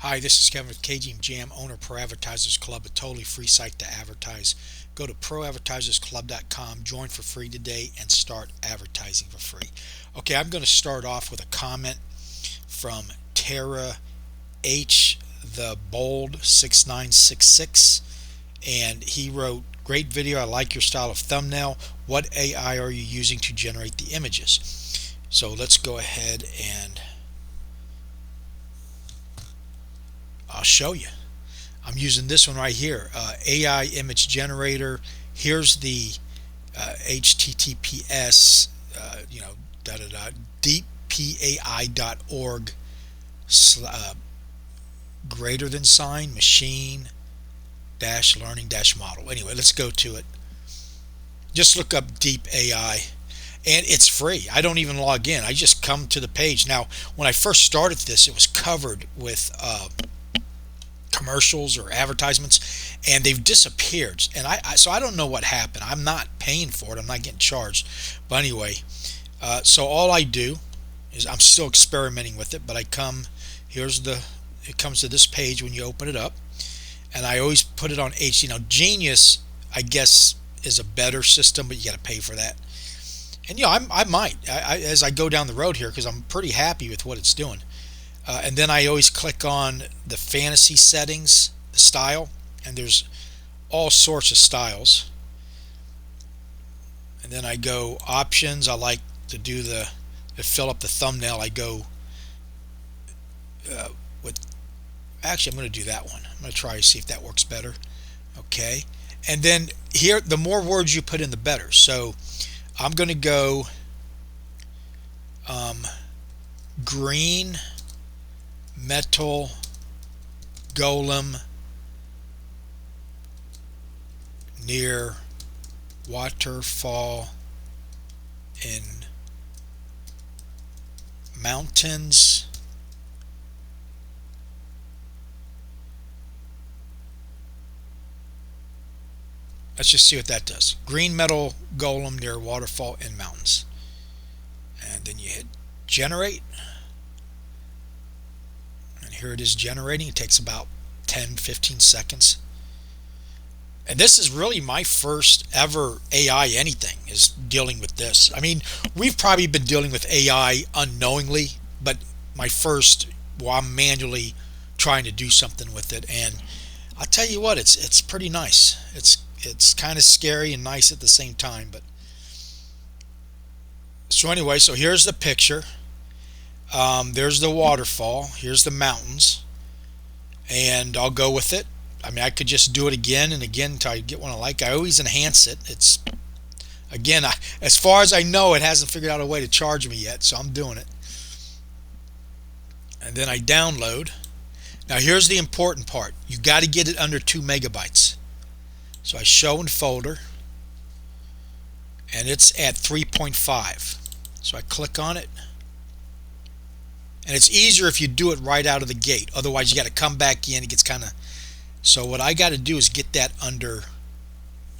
Hi, this is Kevin with KGM, owner of Pro Advertisers Club, a totally free site to advertise. Go to proadvertisersclub.com, join for free today, and start advertising for free. Okay, I'm going to start off with a comment from Tara H. the Bold 6966, and he wrote, "Great video. I like your style of thumbnail. What AI are you using to generate the images?" So let's go ahead and I'll show you. I'm using this one right here, AI image generator. Here's the HTTPS, deeppai.org greater than sign machine dash learning dash model. Anyway, let's go to it. Just look up Deep AI, and it's free. I don't even log in. I just come to the page. Now, when I first started this, it was covered with commercials or advertisements, and they've disappeared, and so I don't know what happened. I'm not paying for it. I'm not getting charged, but anyway, so all I do is I'm still experimenting with it, but it comes to this page when you open it up, and I always put it on HD. Now Genius, I guess, is a better system, but you got to pay for that. And I might as I go down the road here, because I'm pretty happy with what it's doing. And then I always click on the fantasy settings, the style, and there's all sorts of styles. And then I go options. I like to do to fill up the thumbnail. I go actually I'm going to do that one. I'm going to try to see if that works better. Okay. And then here, the more words you put in, the better. So I'm going to go green metal golem near waterfall in mountains let's just see what that does. Green metal golem near waterfall in mountains, and then you hit generate. Here it is generating. It takes about 10-15 seconds. And this is really my first ever AI anything, is dealing with this. I mean, we've probably been dealing with AI unknowingly, but my first, well, I'm manually trying to do something with it, and I'll tell you what, it's pretty nice. It's kind of scary and nice at the same time. But so anyway, so here's the picture. There's the waterfall, here's the mountains, and I'll go with it. I mean, I could just do it again and again until I get one I like. I always enhance it. It's, again, as far as I know, it hasn't figured out a way to charge me yet, so I'm doing it. And then I download. Now here's the important part. You got to get it under 2 megabytes. So I show in folder, and it's at 3.5. So I click on it. And it's easier if you do it right out of the gate. Otherwise, you got to come back in. It gets kind of... So what I got to do is get that under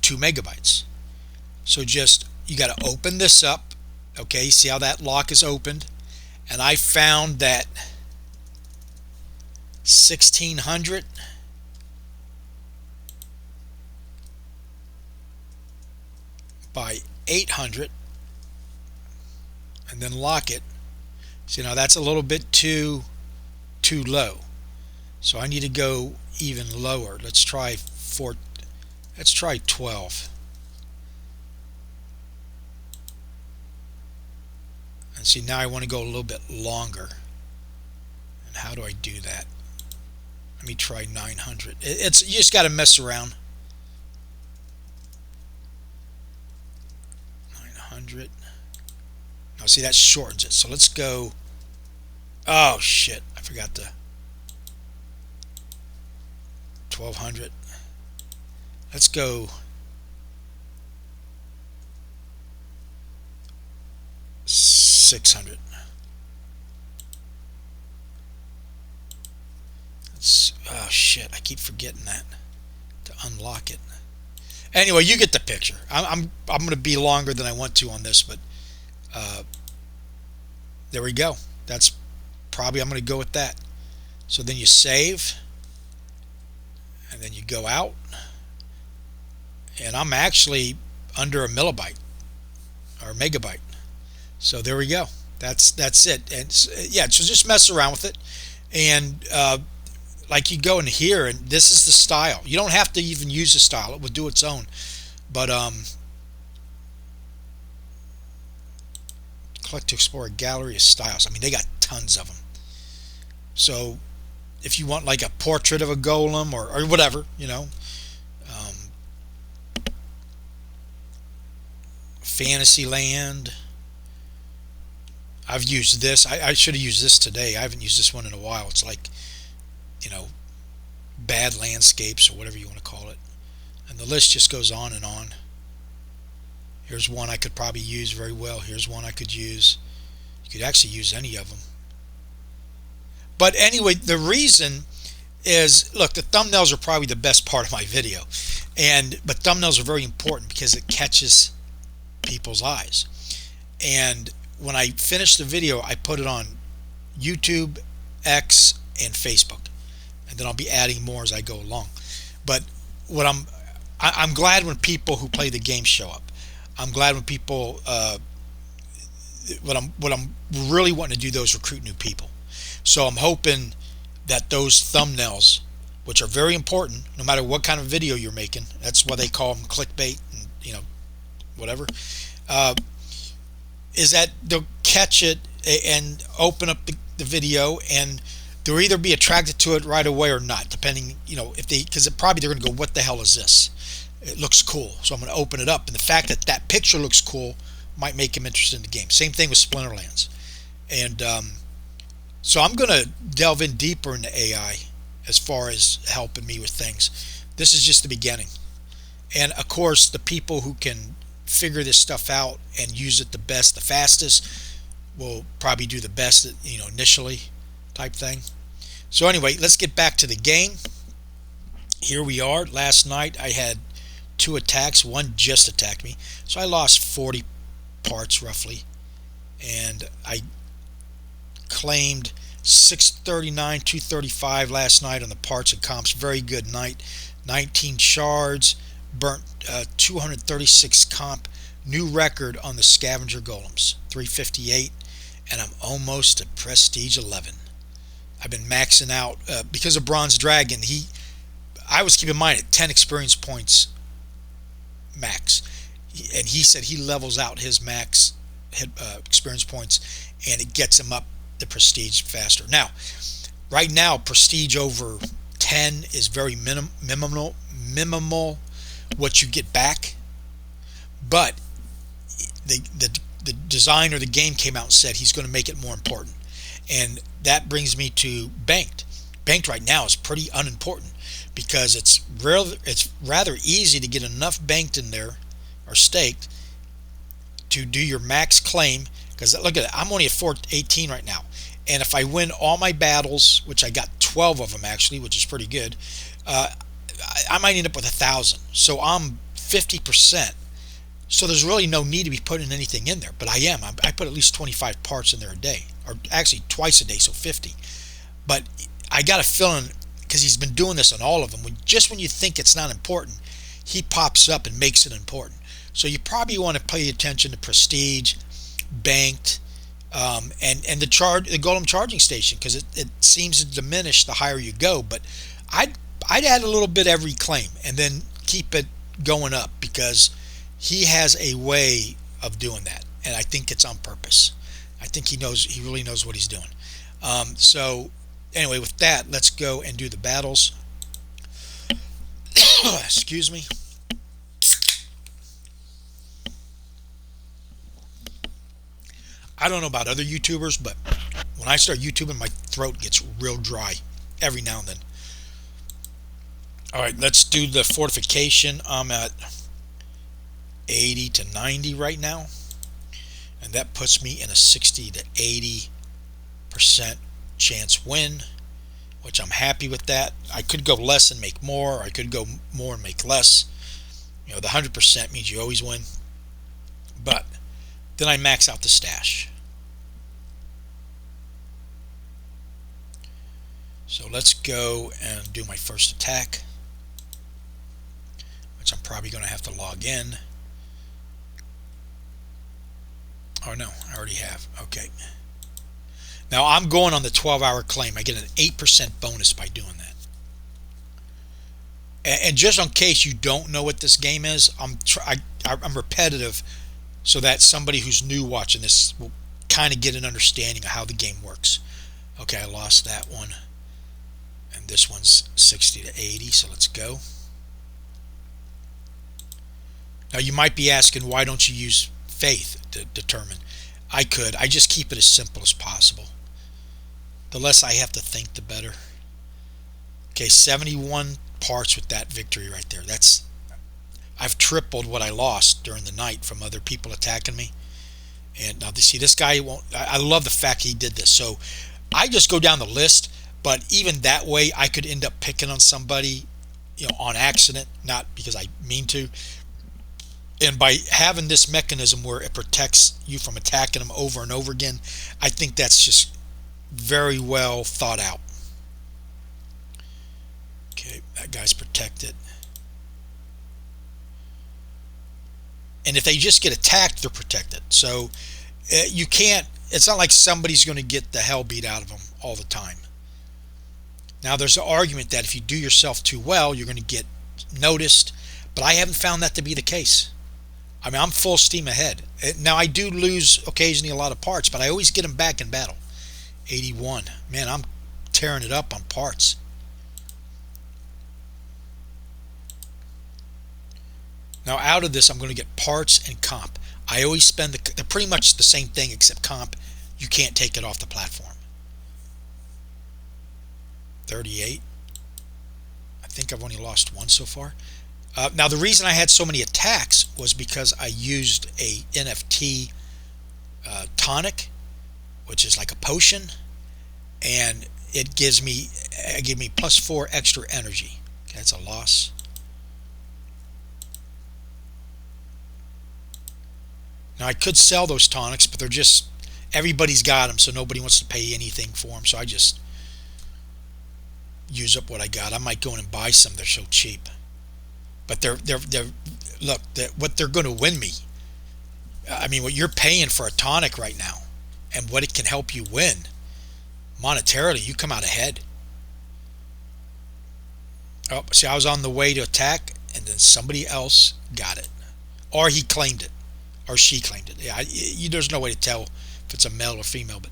2 megabytes. So just, you got to open this up. Okay, see how that lock is opened? And I found that 1600 by 800, and then lock it. So now that's a little bit too low, so I need to go even lower. Let's try 12. And see, now I want to go a little bit longer. And how do I do that? Let me try 900. You just got to mess around. 900. Now see, that shortens it. So let's go. Oh shit, I forgot the 1200. Let's go 600. Oh shit, I keep forgetting that to unlock it. Anyway, you get the picture. I'm going to be longer than I want to on this, but there we go. That's probably, I'm going to go with that. So then you save, and then you go out, and I'm actually under a millibyte or megabyte. So there we go. That's it. And yeah, so just mess around with it, and like you go in here, and this is the style. You don't have to even use the style; it will do its own. But click to explore a gallery of styles. I mean, they got tons of them. So if you want like a portrait of a golem or whatever, Fantasyland. I've used this. I should have used this today. I haven't used this one in a while. It's like, you know, bad landscapes or whatever you want to call it. And the list just goes on and on. Here's one I could probably use very well. Here's one I could use. You could actually use any of them. But anyway, the reason is, look, the thumbnails are probably the best part of my video. But thumbnails are very important because it catches people's eyes. And when I finish the video, I put it on YouTube, X, and Facebook. And then I'll be adding more as I go along. But what I'm glad when people who play the game show up. I'm glad when people what I'm really wanting to do though is recruit new people. So I'm hoping that those thumbnails, which are very important, no matter what kind of video you're making, that's why they call them clickbait and whatever, is that they'll catch it and open up the video, and they'll either be attracted to it right away or not, depending, if because probably they're going to go, what the hell is this? It looks cool, so I'm going to open it up, and the fact that that picture looks cool might make them interested in the game. Same thing with Splinterlands. And so I'm going to delve in deeper into AI as far as helping me with things. This is just the beginning. And of course, the people who can figure this stuff out and use it the best, the fastest, will probably do the best, initially type thing. So anyway, let's get back to the game. Here we are. Last night I had 2 attacks. One just attacked me. So I lost 40 parts roughly. And I claimed 639, 235 last night on the parts and comps. Very good night. 19 shards. Burnt 236 comp. New record on the scavenger golems. 358. And I'm almost at prestige 11. I've been maxing out because of Bronze Dragon. I was keeping in mind at 10 experience points max, and he said he levels out his max experience points, and it gets him up the prestige faster. Now, right now, prestige over 10 is very minimal what you get back, but the designer of the game came out and said he's going to make it more important. And that brings me to banked. Banked right now is pretty unimportant because it's rather easy to get enough banked in there or staked to do your max claim. Because look at it, I'm only at 418 right now, and if I win all my battles, which I got 12 of them actually, which is pretty good, I might end up with 1,000. So I'm 50%. So there's really no need to be putting anything in there, but I put at least 25 parts in there a day, or actually twice a day, so 50. But I got a feeling, because he's been doing this on all of them, just when you think it's not important, he pops up and makes it important. So you probably want to pay attention to prestige, banked, and the golem charging station, because it seems to diminish the higher you go. But I'd add a little bit every claim and then keep it going up, because he has a way of doing that, and I think it's on purpose. I think he really knows what he's doing. So anyway, with that, let's go and do the battles. Excuse me. I don't know about other YouTubers, but when I start YouTubing, my throat gets real dry every now and then. All right, let's do the fortification. I'm at 80 to 90 right now, and that puts me in a 60 to 80% chance win, which I'm happy with that. I could go less and make more, or I could go more and make less. The 100% means you always win, but then I max out the stash. So let's go and do my first attack, which I'm probably going to have to log in. Oh no, I already have. Okay. Now I'm going on the 12-hour claim. I get an 8% bonus by doing that. And just in case you don't know what this game is, I'm repetitive so that somebody who's new watching this will kind of get an understanding of how the game works. Okay, I lost that one. And this one's 60 to 80, so let's go. Now you might be asking, why don't you use faith to determine? I could. I just keep it as simple as possible. The less I have to think, the better. Okay, 71 parts with that victory right there. I've tripled what I lost during the night from other people attacking me. And now see, this guy won't. I love the fact he did this. So I just go down the list, but even that way, I could end up picking on somebody, on accident, not because I mean to. And by having this mechanism where it protects you from attacking them over and over again, I think that's just very well thought out. Okay, that guy's protected. And if they just get attacked, they're protected. So you can't, it's not like somebody's going to get the hell beat out of them all the time. Now there's an argument that if you do yourself too well, you're going to get noticed, but I haven't found that to be the case. I mean, I'm full steam ahead. Now I do lose occasionally a lot of parts, but I always get them back in battle. 81. Man, I'm tearing it up on parts. Now out of this, I'm going to get parts and comp. I always spend they're pretty much the same thing, except comp, you can't take it off the platform. 38. I think I've only lost one so far. Now the reason I had so many attacks was because I used a NFT tonic, which is like a potion, and it gave me +4 extra energy. Okay, that's a loss. Now I could sell those tonics, but they're just, everybody's got them, so nobody wants to pay anything for them. So I just use up what I got. I might go in and buy some. They're so cheap. But what they're going to win me. I mean, what you're paying for a tonic right now, and what it can help you win monetarily, you come out ahead. Oh, see, I was on the way to attack, and then somebody else got it, or he claimed it, or she claimed it. Yeah, there's no way to tell if it's a male or female, but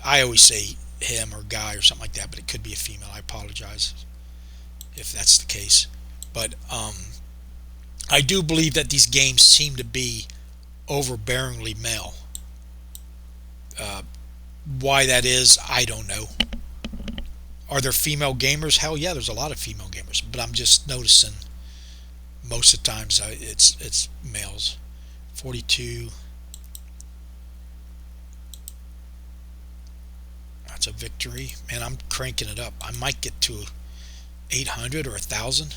I always say him or guy or something like that, but it could be a female. I apologize if that's the case. But I do believe that these games seem to be overbearingly male. Why that is, I don't know. Are there female gamers? Hell yeah, there's a lot of female gamers. But I'm just noticing most of the times it's males. 42. That's a victory. Man, I'm cranking it up. I might get to 800 or 1,000.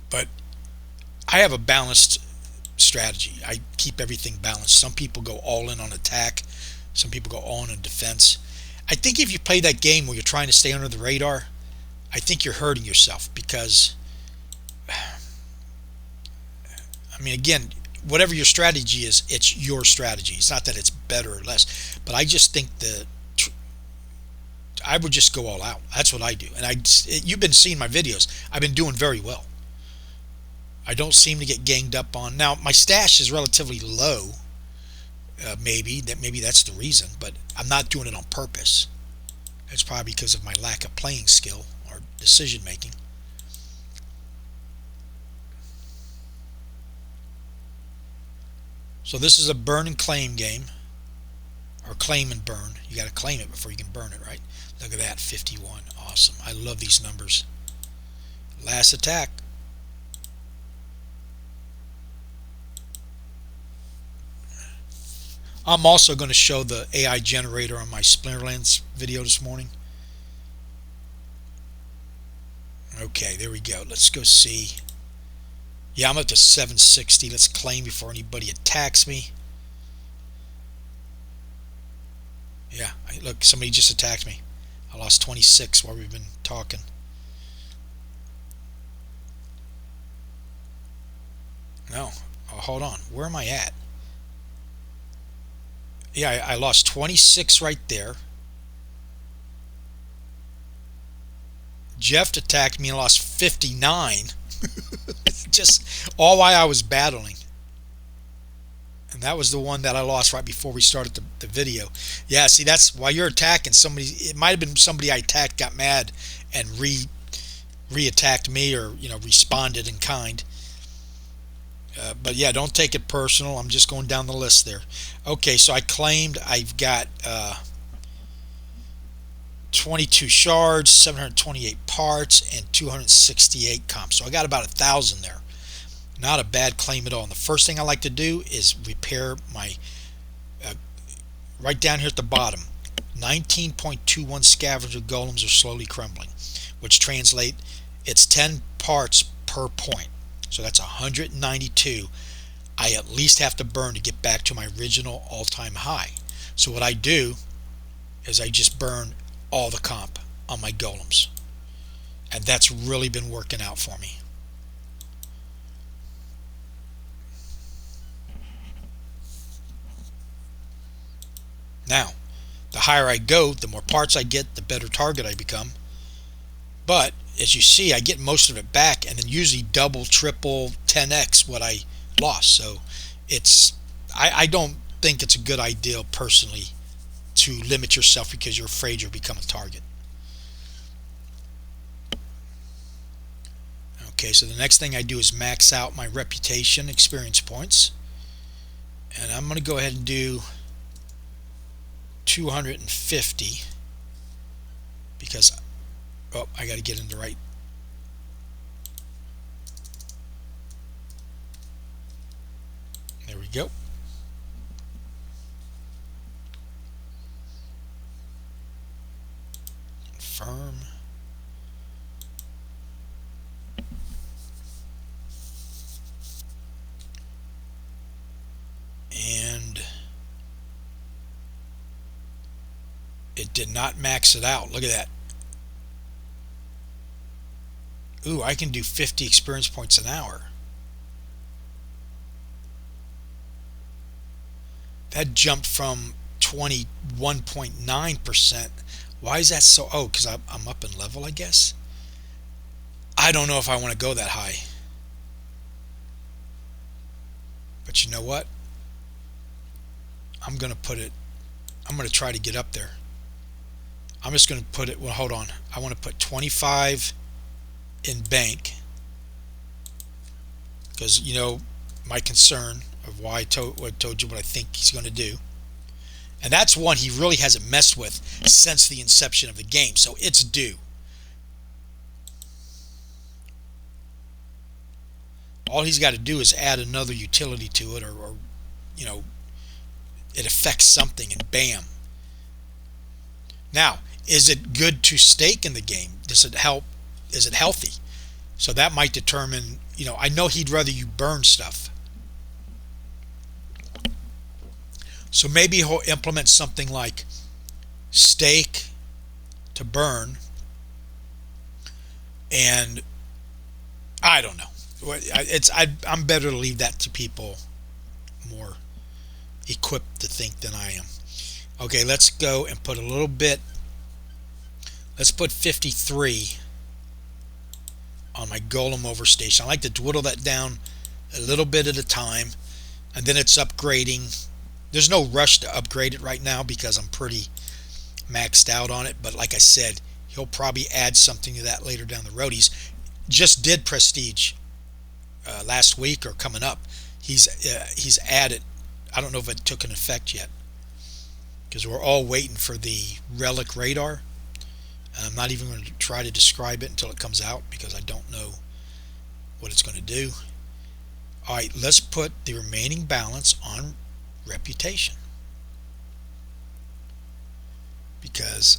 But I have a balanced strategy. I keep everything balanced. Some people go all in on attack. Some people go all in on defense. I think if you play that game where you're trying to stay under the radar, I think you're hurting yourself because, I mean, again, whatever your strategy is, it's your strategy. It's not that it's better or less, but I just think I would just go all out. That's what I do. And you've been seeing my videos. I've been doing very well. I don't seem to get ganged up on. Now, my stash is relatively low. Maybe that's the reason, but I'm not doing it on purpose. It's probably because of my lack of playing skill or decision making. So this is a burn and claim game, or claim and burn. You got to claim it before you can burn it, right? Look at that, 51. Awesome. I love these numbers. Last attack. I'm also going to show the AI generator on my Splinterlands video this morning. Okay, there we go. Let's go see Yeah, I'm up to 760. Let's claim before anybody attacks me. Yeah, look, somebody just attacked me. I lost 26 while we've been talking. No, oh, hold on. Where am I at? Yeah, I lost 26 right there. Jeff attacked me and lost 59. Just all while I was battling. And that was the one that I lost right before we started the video. Yeah, see, that's why you're attacking somebody. It might have been somebody I attacked, got mad, and re-attacked me, or responded in kind. But yeah, don't take it personal. I'm just going down the list there. Okay, so I claimed I've got 22 shards, 728 parts, and 268 comps. So I got about 1,000 there. Not a bad claim at all. And the first thing I like to do is repair my, right down here at the bottom, 19.21 scavenger golems are slowly crumbling, which translate, it's 10 parts per point. So that's 192 I at least have to burn to get back to my original all-time high. So what I do is I just burn all the comp on my golems. And that's really been working out for me. Now, the higher I go, the more parts I get, the better target I become. But as you see, I get most of it back, and then usually double, triple, 10x what I lost. So I don't think it's a good idea personally to limit yourself because you're afraid you'll become a target. Okay, so the next thing I do is max out my reputation experience points, and I'm going to go ahead and do 250 because I got to get in the right. There we go. Confirm. And it did not max it out. Look at that. Ooh, I can do 50 experience points an hour. That jumped from 21.9%. Why is that so? Oh, because I'm up in level, I guess. I don't know if I want to go that high. But you know what? I'm going to try to get up there. I'm just going to put it, well, hold on. I want to put 25 in bank because, my concern of why I told you what I think he's going to do. And that's one he really hasn't messed with since the inception of the game, so it's due. All he's got to do is add another utility to it, or it affects something, and bam. Now, is it good to stake in the game? Does it help? Is it healthy? So that might determine, I know he'd rather you burn stuff. So maybe he'll implement something like stake to burn, and I don't know. I'm better to leave that to people more equipped to think than I am. Okay, let's go and put a little bit. Let's put 53 on my Golem Overstation. I like to dwindle that down a little bit at a time, and then it's upgrading. There's no rush to upgrade it right now because I'm pretty maxed out on it, but like I said, he'll probably add something to that later down the road. He's just did Prestige last week or coming up. He's added. I don't know if it took an effect yet because we're all waiting for the Relic Radar. And I'm not even going to try to describe it until it comes out because I don't know what it's going to do. Alright, let's put the remaining balance on reputation. Because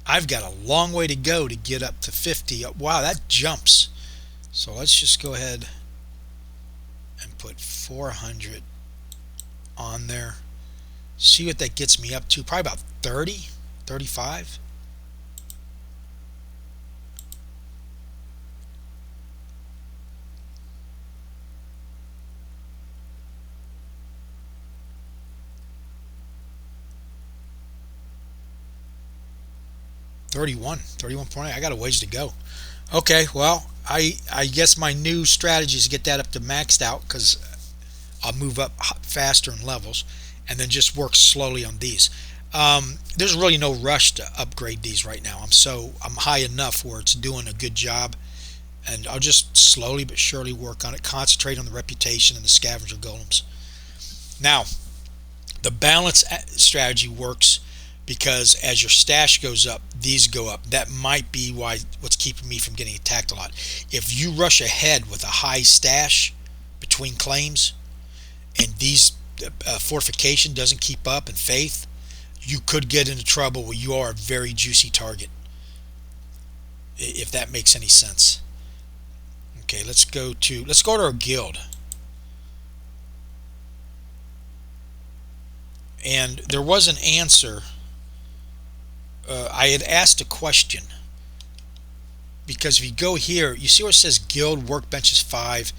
I've got a long way to go to get up to 50. Wow, that jumps. So let's just go ahead and put 400 on there. See what that gets me up to. Probably about 30, 35. $31.8. I got a ways to go. Okay, well, I guess my new strategy is to get that up to maxed out, because I'll move up faster in levels, and then just work slowly on these. There's really no rush to upgrade these right now. I'm high enough where it's doing a good job, and I'll just slowly but surely work on it. Concentrate on the reputation and the scavenger golems. Now, the balance strategy works because as your stash goes up, these go up. That might be what's keeping me from getting attacked a lot. If you rush ahead with a high stash between claims, and these fortification doesn't keep up, and faith, you could get into trouble where you are a very juicy target, if that makes any sense. Okay, let's go to our guild. And there was an answer. I had asked a question, because if you go here, you see where it says guild workbench is 5,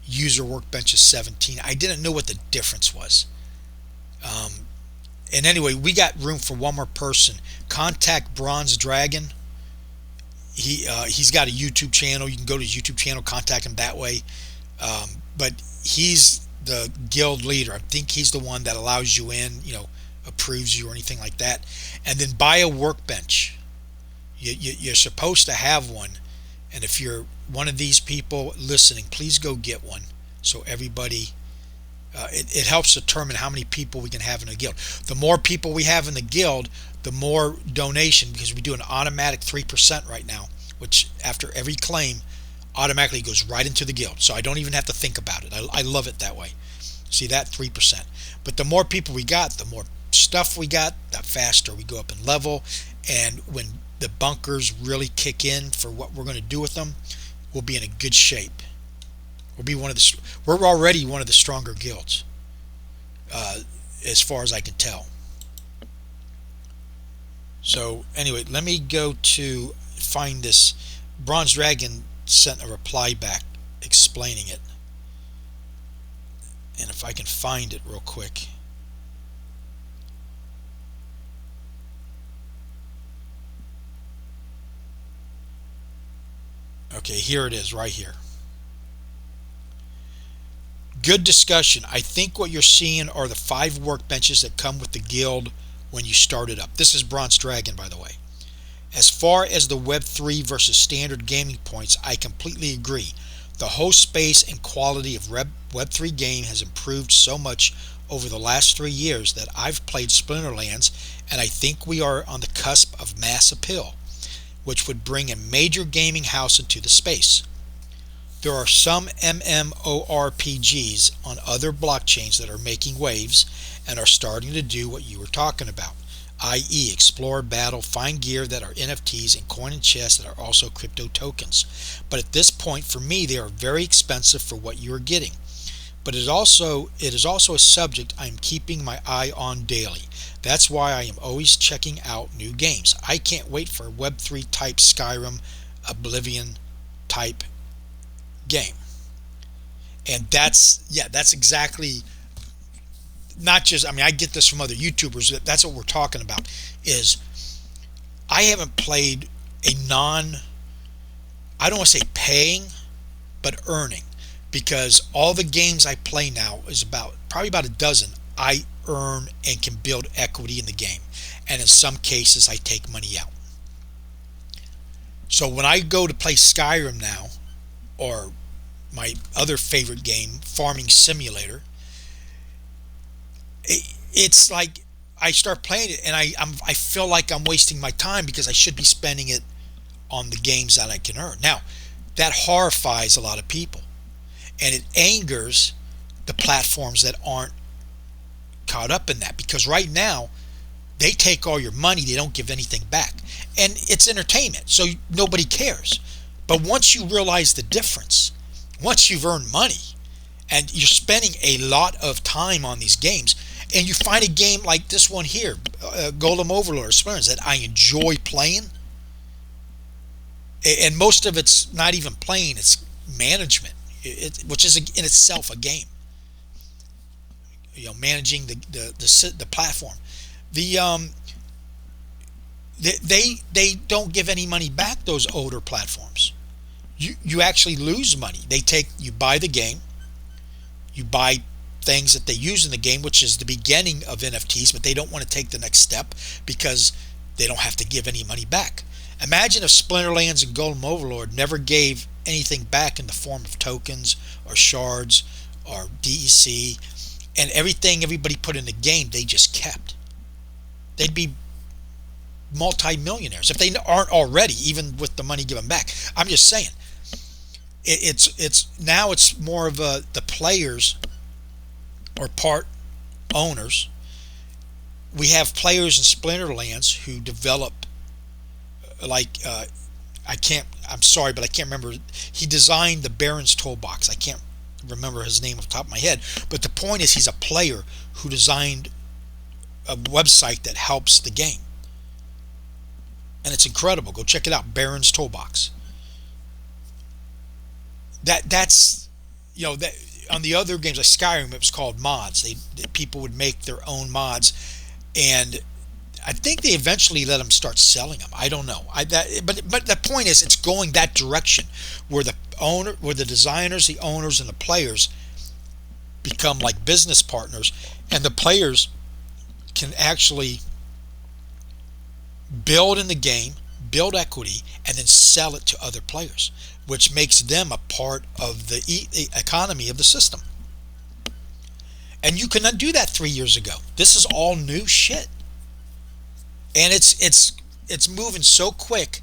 user workbench is 17. I didn't know what the difference was. And anyway, we got room for one more person. Contact Bronze Dragon. He's got a YouTube channel. You can go to his YouTube channel, contact him that way. But he's the guild leader. I think he's the one that allows you in, approves you or anything like that. And then buy a workbench. You're supposed to have one. And if you're one of these people listening, please go get one, so everybody, it helps determine how many people we can have in a guild. The more people we have in the guild, the more donation, because we do an automatic 3% right now, which after every claim automatically goes right into the guild, so I don't even have to think about it. I love it that way. See that? 3%. But the more people we got, the more stuff we got, the faster we go up in level. And when the bunkers really kick in for what we're going to do with them, we'll be in a good shape. We're already one of the stronger guilds, as far as I can tell. So anyway, let me go to find this. Bronze Dragon sent a reply back explaining it, and if I can find it real quick. Okay, here it is, right here. Good discussion. I think what you're seeing are the 5 workbenches that come with the guild when you start it up. This is Bronze Dragon, by the way. As far as the Web3 versus standard gaming points, I completely agree. The host space and quality of Web3 game has improved so much over the last 3 years that I've played Splinterlands, and I think we are on the cusp of mass appeal, which would bring a major gaming house into the space. There are some MMORPGs on other blockchains that are making waves and are starting to do what you were talking about, i.e. explore, battle, find gear that are NFTs, and coin and chests that are also crypto tokens. But at this point, for me, they are very expensive for what you are getting. But it is also a subject I am keeping my eye on daily. That's why I am always checking out new games. I can't wait for a Web3 type Skyrim, Oblivion type game. And that's exactly, not just, I get this from other YouTubers, that's what we're talking about, is I haven't played I don't want to say paying, but earning, because all the games I play now is probably about a dozen. I earn and can build equity in the game, and in some cases I take money out. So when I go to play Skyrim now, or my other favorite game, Farming Simulator, it's like I start playing it and I feel like I'm wasting my time, because I should be spending it on the games that I can earn. Now, that horrifies a lot of people, and it angers the platforms that aren't caught up in that, because right now they take all your money, they don't give anything back, and it's entertainment, so nobody cares. But once you realize the difference, once you've earned money and you're spending a lot of time on these games, and you find a game like this one here, Golem Overlord, Splinterlands, that I enjoy playing, and most of it's not even playing, it's management, which is in itself a game. Managing the platform. The they don't give any money back, those older platforms. You actually lose money. You buy the game, you buy things that they use in the game, which is the beginning of NFTs, but they don't want to take the next step because they don't have to give any money back. Imagine if Splinterlands and Golem Overlord never gave anything back in the form of tokens or shards or DEC, and everything everybody put in the game they just kept. They'd be multi-millionaires if they aren't already, even with the money given back. I'm just saying, it's now it's more of the players or part owners. We have players in Splinterlands who develop, I'm sorry, but I can't remember. He designed the Baron's Toolbox. I can't remember his name off the top of my head, but the point is he's a player who designed a website that helps the game, and it's incredible. Go check it out, Baron's Toolbox. That's that on the other games like Skyrim, it was called mods. People would make their own mods, and I think they eventually let them start selling them. I don't know. But the point is, it's going that direction where the designers, the owners, and the players become like business partners, and the players can actually build in the game, build equity, and then sell it to other players, which makes them a part of the economy of the system. And you could not do that 3 years ago. This is all new shit. And it's moving so quick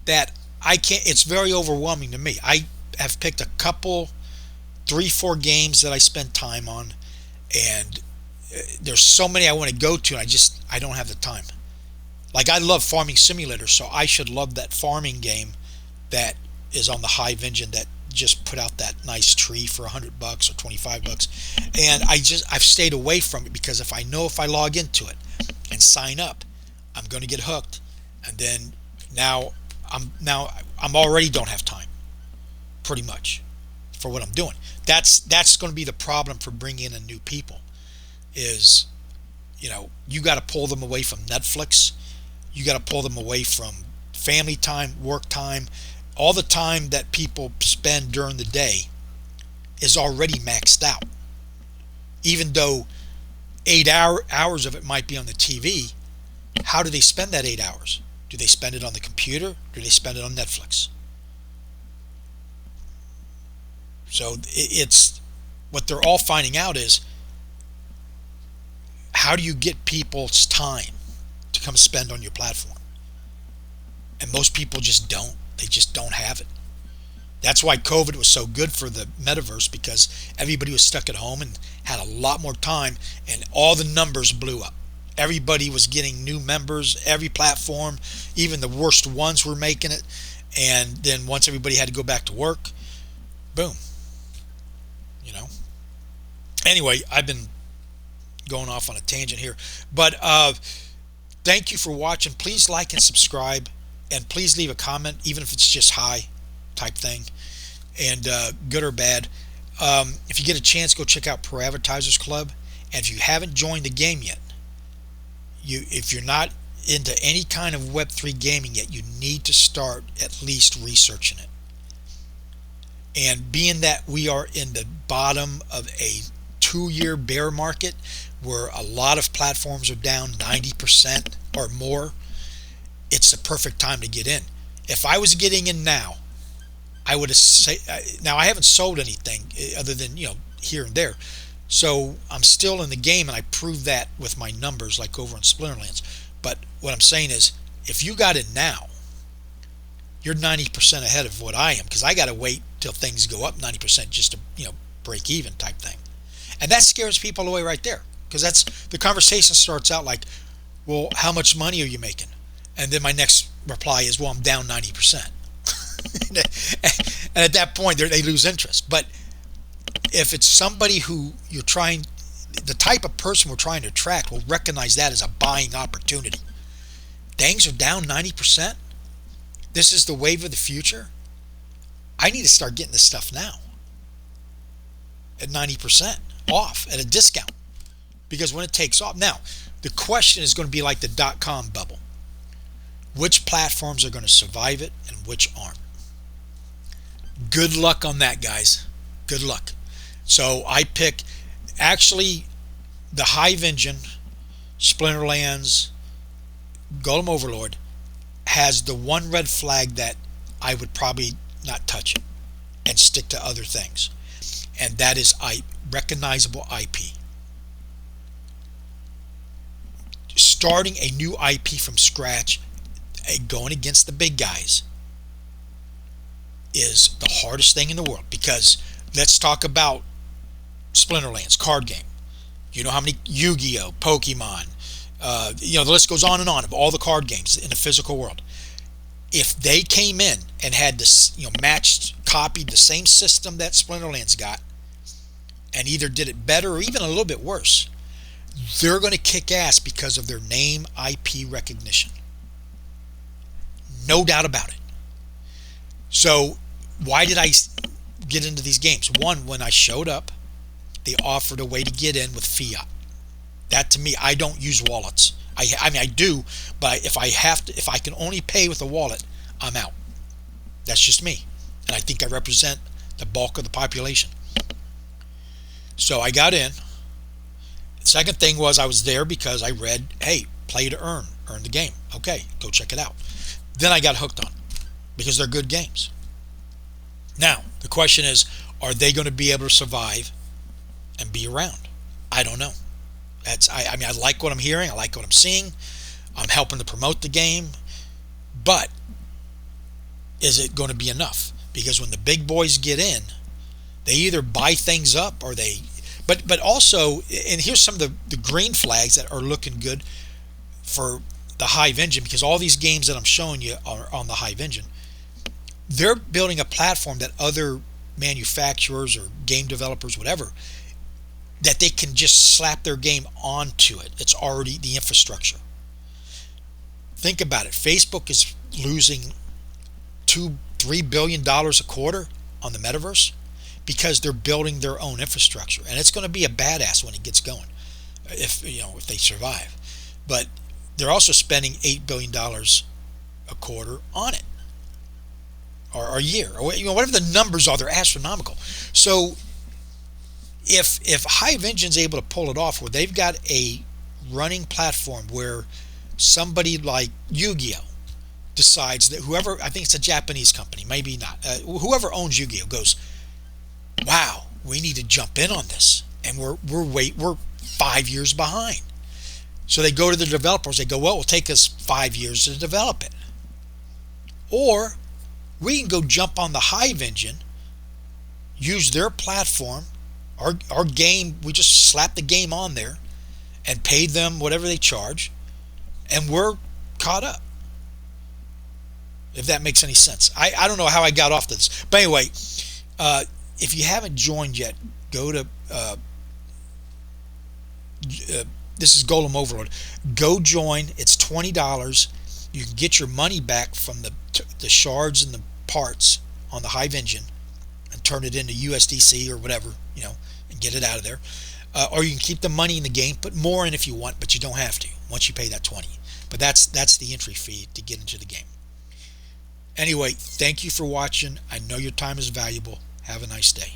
that I can't. It's very overwhelming to me. I have picked a couple, 3-4 games that I spend time on, and there's so many I want to go to, and I don't have the time. Like, I love Farming Simulator, so I should love that farming game that is on the Hive engine that just put out that nice tree for $100 or $25, and I've stayed away from it because if I log into it and sign up, I'm going to get hooked, and then now I'm already don't have time, pretty much, for what I'm doing. That's going to be the problem for bringing in new people. Is you got to pull them away from Netflix, you got to pull them away from family time, work time, all the time that people spend during the day is already maxed out. Even though 8 hours of it might be on the TV. How do they spend that 8 hours? Do they spend it on the computer? Do they spend it on Netflix? So it's what they're all finding out is, how do you get people's time to come spend on your platform? And most people just don't. They just don't have it. That's why COVID was so good for the metaverse, because everybody was stuck at home and had a lot more time, and all the numbers blew up. Everybody was getting new members, every platform, even the worst ones were making it. And then once everybody had to go back to work, boom. Anyway, I've been going off on a tangent here, but thank you for watching. Please like and subscribe, and please leave a comment, even if it's just hi type thing, and good or bad. If you get a chance, go check out Pro Advertisers Club, and if you haven't joined the game yet, if you're not into any kind of Web3 gaming yet, you need to start at least researching it. And being that we are in the bottom of a 2-year bear market where a lot of platforms are down 90% or more, it's the perfect time to get in. If I was getting in now, I would have now I haven't sold anything other than here and there. So I'm still in the game, and I prove that with my numbers, like over in Splinterlands. But what I'm saying is, if you got it now, you're 90% ahead of what I am, because I got to wait till things go up 90% just to break even type thing. And that scares people away right there, because that's the conversation starts out like, well, how much money are you making? And then my next reply is, well, I'm down 90%. And at that point, they lose interest. But if it's somebody who you're trying, the type of person we're trying to attract will recognize that as a buying opportunity. Things are down 90%. This is the wave of the future. I need to start getting this stuff now at 90% off at a discount, because when it takes off, now the question is going to be like the .com bubble. Which platforms are going to survive it and which aren't? Good luck on that, guys. Good luck. So I pick actually the Hive Engine, Splinterlands, Golem Overlord has the one red flag that I would probably not touch it and stick to other things, and that is recognizable IP. Starting a new IP from scratch, going against the big guys, is the hardest thing in the world, because let's talk about Splinterlands card game. You know how many Yu-Gi-Oh, Pokemon, the list goes on and on of all the card games in the physical world. If they came in and had this, copied the same system that Splinterlands got, and either did it better or even a little bit worse, they're going to kick ass because of their name IP recognition. No doubt about it. So why did I get into these games? One, when I showed up, they offered a way to get in with fiat. That, to me, I don't use wallets. I mean I do, but if I can only pay with a wallet, I'm out. That's just me, and I think I represent the bulk of the population. So I got in. The second thing was I was there because I read, hey, play to earn the game. Okay, go check it out. Then I got hooked on because they're good games. Now the question is, are they going to be able to survive and be around? I don't know. I mean, I like what I'm hearing. I like what I'm seeing. I'm helping to promote the game. But is it going to be enough? Because when the big boys get in, they either buy things up or they... But also, and here's some of the green flags that are looking good for the Hive Engine, because all these games that I'm showing you are on the Hive Engine. They're building a platform that other manufacturers or game developers, whatever, that they can just slap their game onto it. It's already the infrastructure. Think about it. Facebook is losing $2-3 billion a quarter on the metaverse because they're building their own infrastructure, and it's going to be a badass when it gets going, if they survive. But they're also spending $8 billion a quarter on it, or a year, or whatever the numbers are. They're astronomical. So if Hive Engine's able to pull it off, where they've got a running platform where somebody like Yu-Gi-Oh decides that whoever, I think it's a Japanese company, maybe not, whoever owns Yu-Gi-Oh goes, wow, we need to jump in on this, and we're 5 years behind. So they go to the developers. They go, well, it'll take us 5 years to develop it, or we can go jump on the Hive Engine, use their platform. Our game, we just slap the game on there and pay them whatever they charge, and we're caught up. If that makes any sense. I don't know how I got off this. But anyway, if you haven't joined yet, go to this is Golem Overlord. Go join. It's $20. You can get your money back from the shards and the parts on the Hive Engine and turn it into USDC or whatever, and get it out of there. Or you can keep the money in the game, put more in if you want, but you don't have to once you pay that $20. But that's the entry fee to get into the game. Anyway, thank you for watching. I know your time is valuable. Have a nice day.